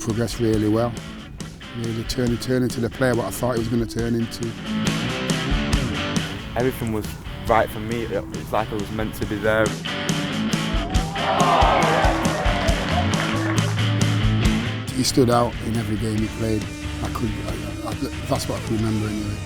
progressed really well. Really turned into the player what I thought he was going to turn into. Everything was right for me. It was like I was meant to be there. He stood out in every game he played. That's what I can remember anyway.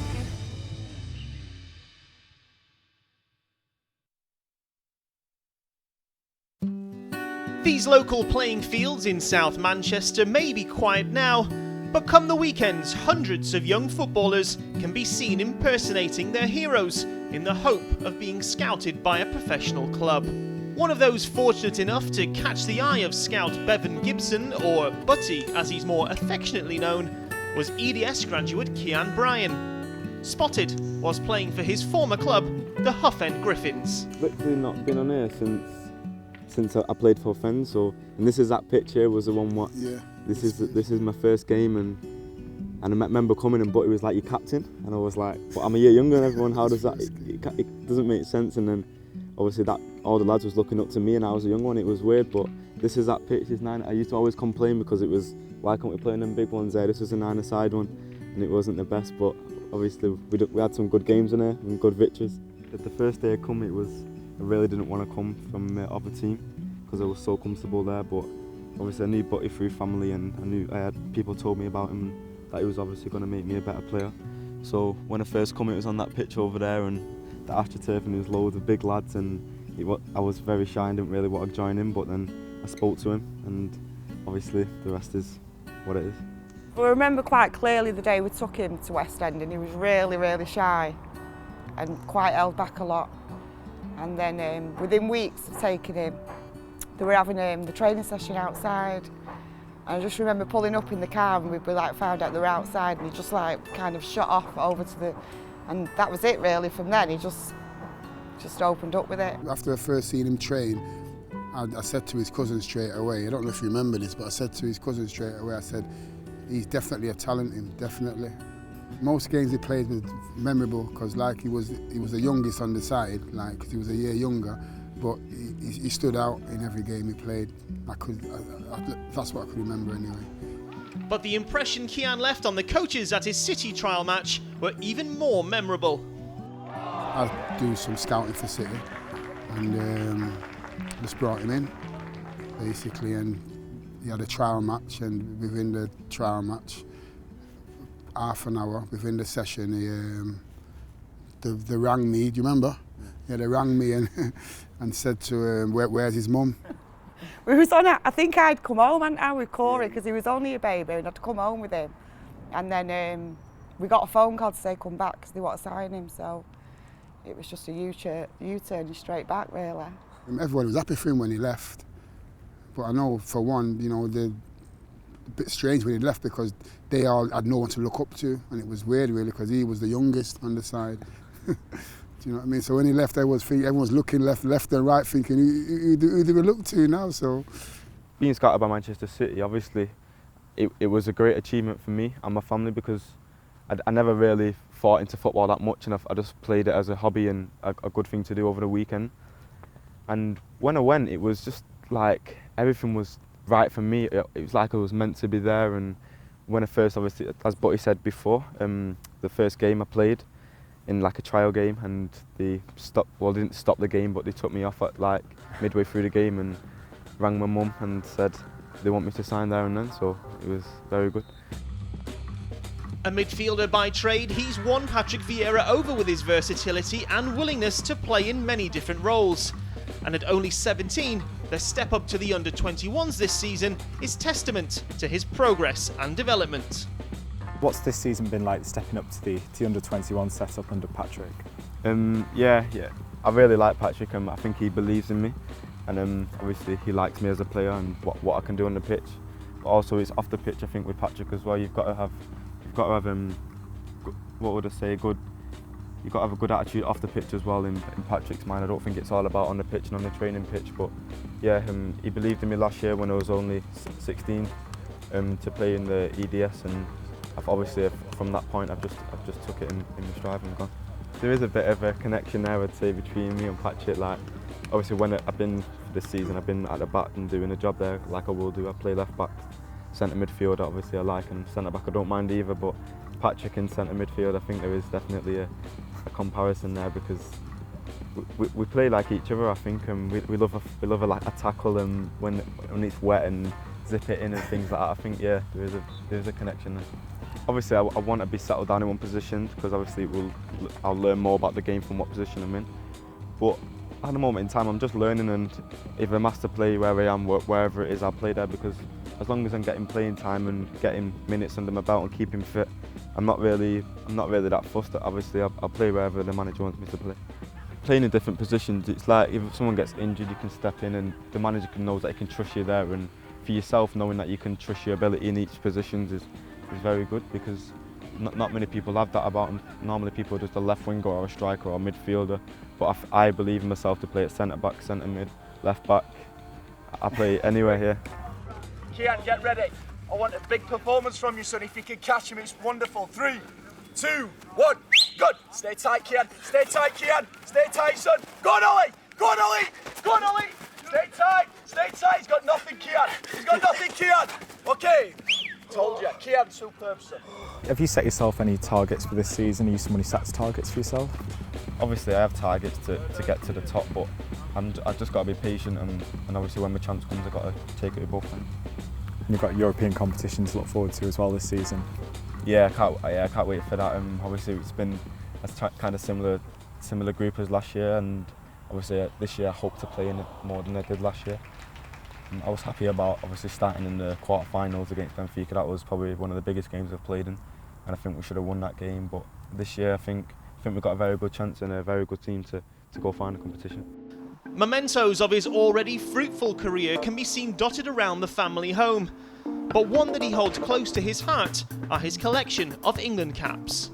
These local playing fields in South Manchester may be quiet now, but come the weekends, hundreds of young footballers can be seen impersonating their heroes in the hope of being scouted by a professional club. One of those fortunate enough to catch the eye of scout Bevan Gibson, or Butty as he's more affectionately known, was EDS graduate Kean Bryan. Spotted was playing for his former club, the Hough End Griffins. Literally not been on here since I played for Fens. So, and this is that pitch here was the one. This is my first game, and I remember coming and Butty was like, "Your captain," and I was like, "But I'm a year younger than everyone. How does that? It doesn't make sense." And then obviously that all the lads was looking up to me, and I was a young one. It was weird, but this is that pitch. It's 9. I used to always complain because it was, why can't we play in them big ones there? This was a 9-a-side one, and it wasn't the best. But obviously we had some good games in there and good victories. The first day I come, I really didn't want to come from the other team because I was so comfortable there. But obviously I knew Butty through family, and I had people told me about him that he was obviously going to make me a better player. So when I first come, it was on that pitch over there and the AstroTurf, and there was loads of big lads, and I was very shy and didn't really want to join in. But then I spoke to him, and obviously the rest is what it is. Well, I remember quite clearly the day we took him to West End, and he was really, really shy and quite held back a lot. And then within weeks of taking him, they were having the training session outside. And I just remember pulling up in the car, and we found out they were outside, and he just kind of shot off over to the, and that was it really. From then he just opened up with it. After I first seen him train, I said to his cousin straight away, I don't know if you remember this, but I said to his cousin straight away, I said, he's definitely a talent, definitely. Most games he played was memorable because he was the youngest on the side, because he was a year younger, but he stood out in every game he played. That's what I could remember anyway. But the impression Kean left on the coaches at his City trial match were even more memorable. I do some scouting for City, and just brought him in, basically, and he had a trial match, and within the trial match, half an hour within the session, they rang me. Do you remember? Yeah, they rang me and said to him, "Where's his mum?" We was on. I think I'd come home, hadn't I, with Corey, because he was only a baby, and I'd come home with him. And then we got a phone call to say come back because they want to sign him. So it was just a U-turn straight back, really. Everyone was happy for him when he left, but I know for one, a bit strange when he left because they all had no one to look up to, and it was weird really because he was the youngest on the side. Do you know what I mean? So when he left, everyone was looking left and right, thinking who do we look to now? So being scouted by Manchester City, obviously, it was a great achievement for me and my family because I never really thought into football that much, and I just played it as a hobby and a good thing to do over the weekend. And when I went, it was just like everything was right for me. It was like I was meant to be there. And when I first, obviously, as Butty said before, the first game I played in a trial game, and they didn't stop the game, but they took me off at midway through the game and rang my mum and said they want me to sign there and then. So it was very good. A midfielder by trade, he's won Patrick Vieira over with his versatility and willingness to play in many different roles. And at only 17, the step up to the under-21s this season is testament to his progress and development. What's this season been like, stepping up to the under-21 setup under Patrick? Yeah, I really like Patrick, and I think he believes in me, and obviously he likes me as a player and what I can do on the pitch. But also it's off the pitch, I think, with Patrick as well. You've got to have what would I say, you've got to have a good attitude off the pitch as well in Patrick's mind. I don't think it's all about on the pitch and on the training pitch, but yeah, he believed in me last year when I was only 16 to play in the EDS, and obviously from that point I've just took it in the stride and gone. There is a bit of a connection there, I'd say, between me and Patrick. Obviously when I've been this season, I've been at the back and doing a job there like I will do. I play left back, centre midfield obviously I like, and centre back I don't mind either, but Patrick in centre midfield, I think there is definitely a comparison there, because we play like each other, I think, and we love a tackle, and when it's wet and zip it in and things like that. I think, yeah, there is a connection there. Obviously I want to be settled down in one position, because obviously I'll learn more about the game from what position I'm in, but at the moment in time I'm just learning, and if I'm asked to play where I am, wherever it is, I'll play there, because as long as I'm getting playing time and getting minutes under my belt and keeping fit, I'm not really that fussed. Obviously I'll play wherever the manager wants me to play. Playing in different positions, it's like if someone gets injured, you can step in and the manager knows that he can trust you there, and for yourself, knowing that you can trust your ability in each position is very good, because not many people have that about them. Normally people are just a left winger or a striker or a midfielder, but I believe in myself to play at centre back, centre mid, left back. I play anywhere here. Kean, get ready. I want a big performance from you, son. If you can catch him, it's wonderful. 3, 2, 1, good. Stay tight, Kean. Stay tight, Kean. Stay tight, son. Go on, Ollie. Go on, Ollie. Go on, Ollie. Stay tight. Stay tight. He's got nothing, Kean. He's got nothing, Kean. Okay. Told you. Kean, superb, son. Have you set yourself any targets for this season? Are you someone who sets targets for yourself? Obviously I have targets to get to the top, but I've just got to be patient, and obviously when my chance comes I've got to take it with both hands. And you've got European competition to look forward to as well this season. Yeah, I can't wait for that. Obviously it's been a kind of similar group as last year, and obviously this year I hope to play in it more than I did last year. And I was happy about obviously starting in the quarter-finals against Benfica. That was probably one of the biggest games I've played in, and I think we should have won that game. But this year I think we've got a very good chance and a very good team to go find the competition. Mementos of his already fruitful career can be seen dotted around the family home. But one that he holds close to his heart are his collection of England caps.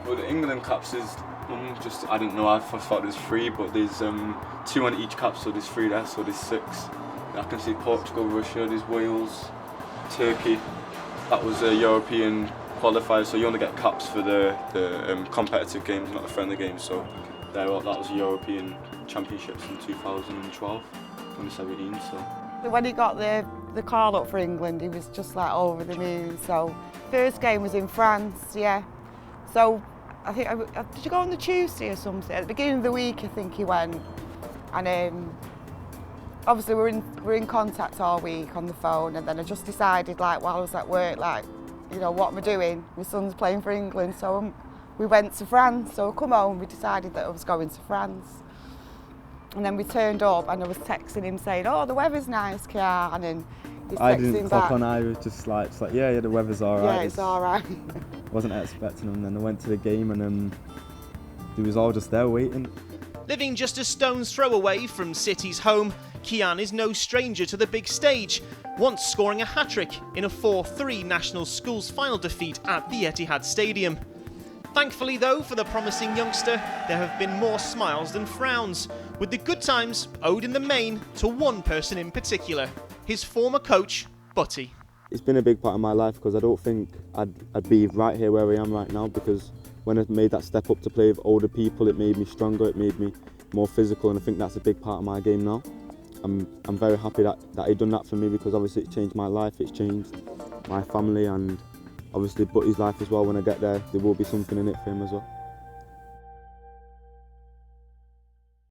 Well, the England caps is just, I didn't know, I first thought there's 3, but there's 2 on each cap, so there's 3 there, so there's 6. I can see Portugal, Russia, there's Wales, Turkey. That was a European qualifier, so you only get caps for the competitive games, not the friendly games. So that was European Championships in 2012, 2017. So when he got the call up for England, he was just like over the moon. So first game was in France, yeah. So I think, did you go on the Tuesday or something? At the beginning of the week, I think he went, and obviously we're in contact all week on the phone, and then I just decided, like, while I was at work, like, you know, what am I doing? My son's playing for England, so we went to France. So I come home, we decided that I was going to France. And then we turned up and I was texting him saying, oh, the weather's nice, Kean, and he's I texting didn't back. clock on, I was just like yeah, the weather's alright. Yeah, it's alright. Wasn't expecting them, then I went to the game and they was all just there waiting. Living just a stone's throw away from City's home, Kean is no stranger to the big stage, once scoring a hat-trick in a 4-3 National Schools final defeat at the Etihad Stadium. Thankfully though, for the promising youngster, there have been more smiles than frowns, with the good times owed in the main to one person in particular, his former coach, Butty. It's been a big part of my life, because I don't think I'd be right here where I am right now, because when I made that step up to play with older people, it made me stronger, it made me more physical, and I think that's a big part of my game now. I'm very happy that he done that for me, because obviously it's changed my life, it's changed my family, and obviously Butty's life as well. When I get there will be something in it for him as well.